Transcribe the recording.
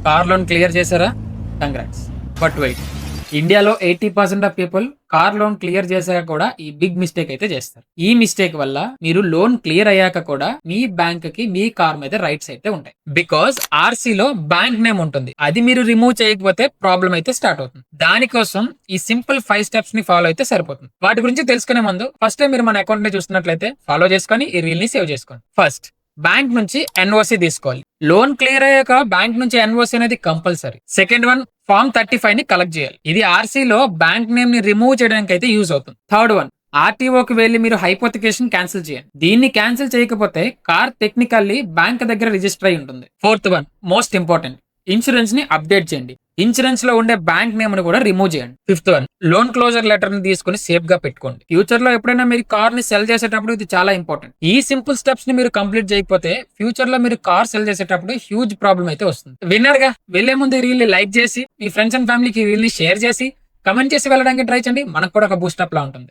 Car loan clear చేశారా? Congrats. But wait, ఇండియాలో 80% of people car loan clear చేశాక కూడా ఈ బిగ్ మిస్టేక్ అయితే చేస్తారు. ఈ మిస్టేక్ వల్ల మీరు లోన్ క్లియర్ అయ్యాక కూడా మీ బ్యాంక్ కి మీ కార్ మీద రైట్స్ అయితే ఉంటాయి. బికాస్ ఆర్సీ లో బ్యాంక్ నేమ్ ఉంటుంది, అది మీరు రిమూవ్ చేయకపోతే ప్రాబ్లం అయితే స్టార్ట్ అవుతుంది. దానికోసం ఈ సింపుల్ 5 స్టెప్స్ ని ఫాలో అయితే సరిపోతుంది. వాటి గురించి తెలుసుకునే ముందు ఫస్ట్ టైం మీరు మన అకౌంట్ ని చూస్తున్నట్లయితే ఫాలో చేసుకొని ఈ రీల్ ని సేవ్ చేసుకోండి. ఫస్ట్, బ్యాంక్ నుంచి ఎన్ఓసి తీసుకోవాలి. లోన్ క్లియర్ అయ్యాక బ్యాంక్ నుంచి ఎన్ఓసి అనేది కంపల్సరీ. సెకండ్ వన్, ఫార్మ్ 35 ని కలెక్ట్ చేయాలి. ఇది ఆర్సీ లో బ్యాంక్ నేమ్ ని రిమూవ్ చేయడానికి అయితే యూజ్ అవుతుంది. థర్డ్ వన్, ఆర్టీఓకి వెళ్లి మీరు హైపోథికేషన్ క్యాన్సిల్ చేయండి. దీన్ని క్యాన్సిల్ చేయకపోతే కార్ టెక్నికల్లీ బ్యాంక్ దగ్గర రిజిస్టర్ అయి ఉంటుంది. Fourth one, most important, insurance ని అప్డేట్ చేయండి. ఇన్సూరెన్స్ లో ఉండే బ్యాంక్ నేమ్ ని కూడా రిమూవ్ చేయండి. Fifth one, loan closure letter ని తీసుకుని సేఫ్ గా పెట్టుకోండి. ఫ్యూచర్ లో ఎప్పుడైనా మీరు కార్ ని సెల్ చేసేటప్పుడు ఇది చాలా ఇంపార్టెంట్. ఈ సింపుల్ స్టెప్స్ ని మీరు కంప్లీట్ చేయకపోతే ఫ్యూచర్ లో మీరు కార్ సెల్ చేసేటప్పుడు హ్యూజ్ ప్రాబ్లం అయితే వస్తుంది. విన్నర్ గా వెళ్లే ముందు ఈ రీల్ ని లైక్ చేసి మీ ఫ్రెండ్స్ అండ్ ఫ్యామిలీకి ఈ రీల్ ని షేర్ చేసి కమెంట్ చేసి వెళ్ళడానికి ట్రై చేయండి. మనకు కూడా ఒక బూస్టప్ లా ఉంటుంది.